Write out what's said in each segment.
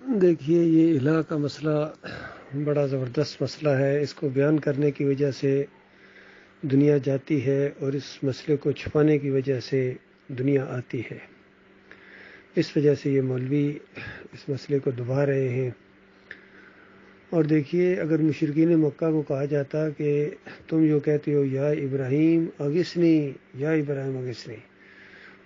دیکھیے، یہ الہ کا مسئلہ بڑا زبردست مسئلہ ہے. اس کو بیان کرنے کی وجہ سے دنیا جاتی ہے اور اس مسئلے کو چھپانے کی وجہ سے دنیا آتی ہے. اس وجہ سے یہ مولوی اس مسئلے کو دبا رہے ہیں. اور دیکھیے، اگر مشرکین مکہ کو کہا جاتا کہ تم جو کہتے ہو یا ابراہیم اغثنی، یا ابراہیم اغثنی،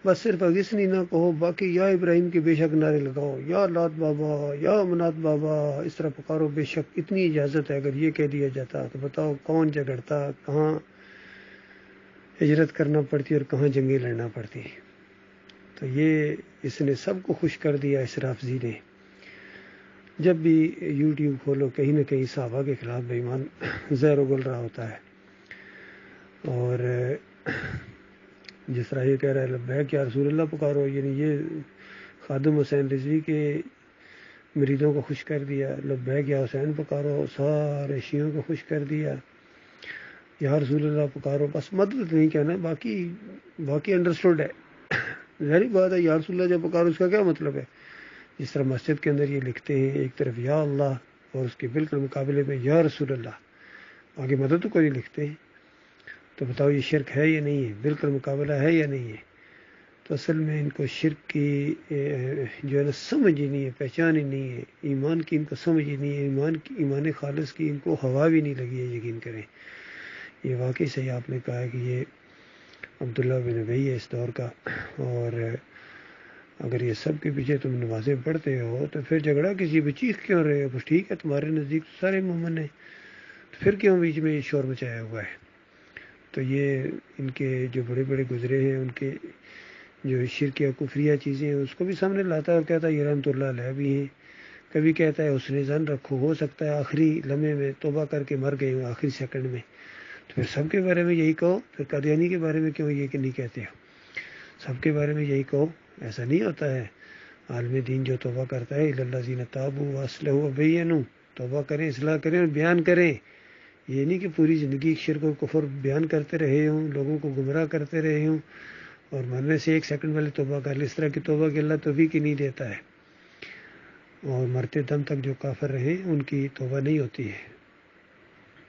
بس صرف اغثنی نہ کہو، باقی یا ابراہیم کے بے شک نعرے لگاؤ، یا لات بابا، یا منات بابا، اس طرح پکارو بے شک، اتنی اجازت ہے. اگر یہ کہہ دیا جاتا تو بتاؤ کون جھگڑتا، کہاں ہجرت کرنا پڑتی اور کہاں جنگیں لڑنا پڑتی. تو یہ اس نے سب کو خوش کر دیا. اس رافضی نے جب بھی یوٹیوب کھولو کہیں نہ کہیں صحابہ کے خلاف بے ایمان زہر اگل رہا ہوتا ہے. اور جس طرح یہ کہہ رہا ہے لبیک یا رسول اللہ پکارو، یعنی یہ خادم حسین رضوی کے مریدوں کو خوش کر دیا. لبیک یا حسین پکارو، سارے شیعوں کو خوش کر دیا. یا رسول اللہ پکارو، بس مدد نہیں کہنا، باقی انڈرسٹوڈ ہے. ظاہری بات ہے، یا رسول اللہ جب پکارو اس کا کیا مطلب ہے؟ جس طرح مسجد کے اندر یہ لکھتے ہیں ایک طرف یا اللہ اور اس کے بالکل مقابلے میں یا رسول اللہ، آگے مدد کو نہیں لکھتے ہیں. تو بتاؤ یہ شرک ہے یا نہیں ہے؟ بالکل مقابلہ ہے یا نہیں ہے؟ تو اصل میں ان کو شرک کی جو ہے نا سمجھ ہی نہیں ہے، پہچان ہی نہیں ہے. ایمان کی ان کو سمجھ ہی نہیں ہے. ایمان خالص کی ان کو ہوا بھی نہیں لگی ہے. یقین کریں، یہ واقعی صحیح آپ نے کہا کہ یہ عبداللہ بن ابی ہے اس دور کا. اور اگر یہ سب کے پیچھے تم نمازیں پڑھتے ہو تو پھر جھگڑا کسی بھی چیز کیوں رہے ہو؟ بس ٹھیک ہے، تمہارے نزدیک سارے مومن ہیں، تو پھر کیوں بیچ میں یہ شور مچایا ہوا ہے؟ تو یہ ان کے جو بڑے بڑے گزرے ہیں، ان کے جو شرک یا کفریہ چیزیں ہیں اس کو بھی سامنے لاتا ہے اور کہتا ہے یہ رحمۃ اللہ علیہ بھی ہیں. کبھی کہتا ہے حسن ظن رکھو، ہو سکتا ہے آخری لمحے میں توبہ کر کے مر گئے ہوں، آخری سیکنڈ میں. تو پھر سب کے بارے میں یہی کہو، پھر قادیانی کے بارے میں کیوں یہ کہ نہیں کہتے ہو؟ سب کے بارے میں یہی کہو. ایسا نہیں ہوتا ہے. عالم دین جو توبہ کرتا ہے الذین تابوا واصلحوا وبینوا، توبہ کریں، اصلاح کریں اور بیان کریں. یہ نہیں کہ پوری زندگی شرک و کفر بیان کرتے رہے ہوں، لوگوں کو گمراہ کرتے رہے ہوں اور مرنے سے ایک سیکنڈ والے توبہ کر لیں. اس طرح کی توبہ کہ اللہ توفیق ہی نہیں دیتا ہے. اور مرتے دم تک جو کافر رہے ان کی توبہ نہیں ہوتی ہے.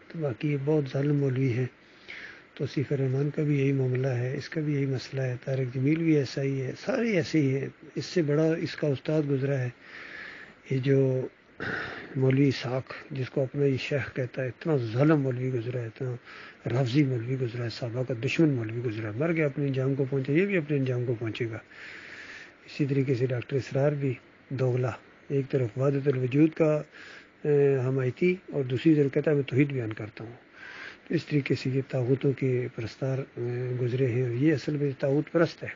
تو باقی یہ بہت ظالم مولوی ہے. توصیف الرحمان کا بھی یہی معاملہ ہے، اس کا بھی یہی مسئلہ ہے. طارق جمیل بھی ایسا ہی ہے، سارے ایسے ہی ہیں. اس سے بڑا اس کا استاد گزرا ہے یہ جو مولوی اسحاق، جس کو اپنا یہ شیخ کہتا ہے. اتنا ظالم مولوی گزرا ہے، اتنا رافضی مولوی گزرا ہے، صحابہ کا دشمن مولوی گزرا ہے. مر گیا، اپنے انجام کو پہنچا، یہ بھی اپنے انجام کو پہنچے گا. اسی طریقے سے ڈاکٹر اسرار بھی دوغلا، ایک طرف وحدت الوجود کا حمایتی اور دوسری طرف کہتا ہے میں توحید بیان کرتا ہوں. تو اس طریقے سے یہ طاغوتوں کے پرستار گزرے ہیں. اور یہ اصل میں طاغوت پرست ہے،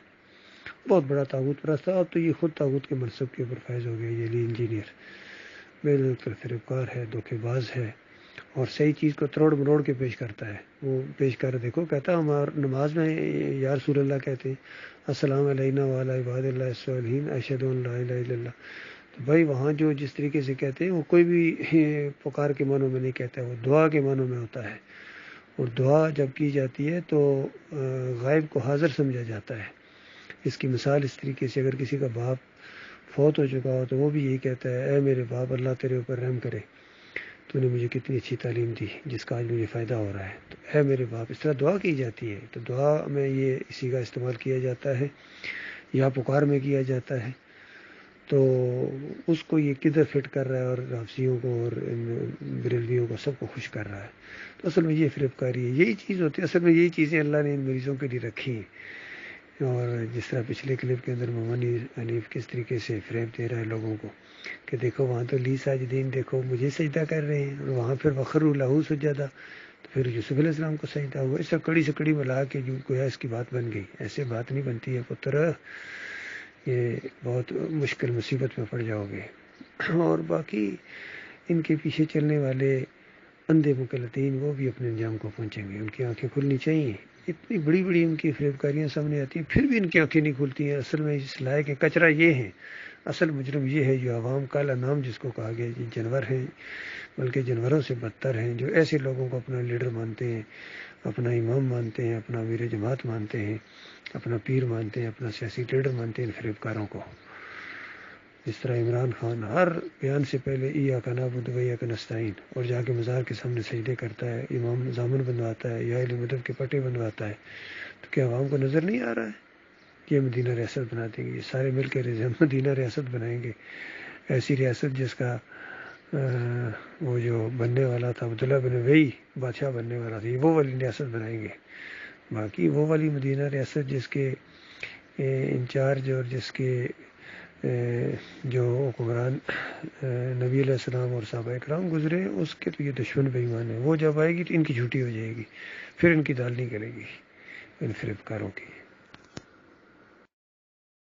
بہت بڑا طاغوت پرست ہے. اب تو یہ خود طاغوت کے منصب کے اوپر فائز ہو گیا. یہ علی انجینئر بالکل فریبکار ہے، دھوکے باز ہے اور صحیح چیز کو تروڑ مروڑ کے پیش کرتا ہے. وہ پیش کر دیکھو، کہتا ہے ہمارا نماز میں یا رسول اللہ کہتے ہیں السلام علینا وعلی عباد اللہ الصالحین اشہد ان لا الہ الا اللہ. تو بھائی وہاں جو جس طریقے سے کہتے ہیں وہ کوئی بھی پکار کے معنوں میں نہیں کہتا ہے، وہ دعا کے معنوں میں ہوتا ہے. اور دعا جب کی جاتی ہے تو غائب کو حاضر سمجھا جاتا ہے. اس کی مثال اس طریقے سے، اگر کسی کا باپ فوت ہو چکا ہو تو وہ بھی یہی کہتا ہے اے میرے باپ، اللہ تیرے اوپر رحم کرے، تو نے مجھے کتنی اچھی تعلیم دی جس کا آج مجھے فائدہ ہو رہا ہے. تو اے میرے باپ، اس طرح دعا کی جاتی ہے. تو دعا میں یہ اسی کا استعمال کیا جاتا ہے یا پکار میں کیا جاتا ہے. تو اس کو یہ کدھر فٹ کر رہا ہے اور رافضیوں کو اور بریلویوں کو سب کو خوش کر رہا ہے. تو اصل میں یہ فریبکاری ہے، یہی چیز ہوتی ہے. اصل میں یہی چیزیں اللہ نے ان مریضوں کے لیے رکھی ہیں. اور جس طرح پچھلے کلپ کے اندر محمد حنیف کس طریقے سے فریب دے رہا ہے لوگوں کو کہ دیکھو وہاں تو لی ساجدین، دیکھو مجھے سجدہ کر رہے ہیں، اور وہاں پھر وخروا لہ سجدا، تو پھر یوسف علیہ السلام کو سجدہ ہوا. اس طرح کڑی سے کڑی ملا کے جو گویا اس کی بات بن گئی. ایسے بات نہیں بنتی ہے پتر، یہ بہت مشکل مصیبت میں پڑ جاؤ گے. اور باقی ان کے پیچھے چلنے والے اندھے مقلدین وہ بھی اپنے انجام کو پہنچیں گے. ان کی آنکھیں کھلنی چاہیے. اتنی بڑی بڑی ان کی فریبکاریاں سامنے آتی ہیں پھر بھی ان کی آنکھیں نہیں کھلتی ہیں. اصل میں اس لائق کچرا یہ ہے، اصل مجرم یہ ہے جو عوام کالا نام جس کو کہا گیا، یہ جانور ہیں، بلکہ جانوروں سے بدتر ہیں، جو ایسے لوگوں کو اپنا لیڈر مانتے ہیں، اپنا امام مانتے ہیں، اپنا امیر جماعت مانتے ہیں، اپنا پیر مانتے ہیں، اپنا سیاسی لیڈر مانتے ہیں. ان فریبکاروں کو اس طرح عمران خان ہر بیان سے پہلے ایاک نعبد و ایاک نستعین اور جا کے مزار کے سامنے سجدے کرتا ہے، امام ضامن بنواتا ہے یا علم ادب کے پٹے بنواتا ہے، تو کیا عوام کو نظر نہیں آ رہا ہے کہ یہ مدینہ ریاست بنا دیں گے؟ یہ سارے مل کے مدینہ ریاست بنائیں گے، ایسی ریاست جس کا وہ جو بننے والا تھا عبداللہ بن ابی بادشاہ بننے والا تھا، یہ وہ والی ریاست بنائیں گے۔ باقی وہ والی مدینہ ریاست جس کے انچارج اور جس کے جو حکمران نبی علیہ السلام اور صحابہ اکرام گزرے، اس کے تو یہ دشمن بے ایمان ہے، وہ جب آئے گی تو ان کی چھٹی ہو جائے گی، پھر ان کی دال نہیں گلے گی ان فریب کاروں کی۔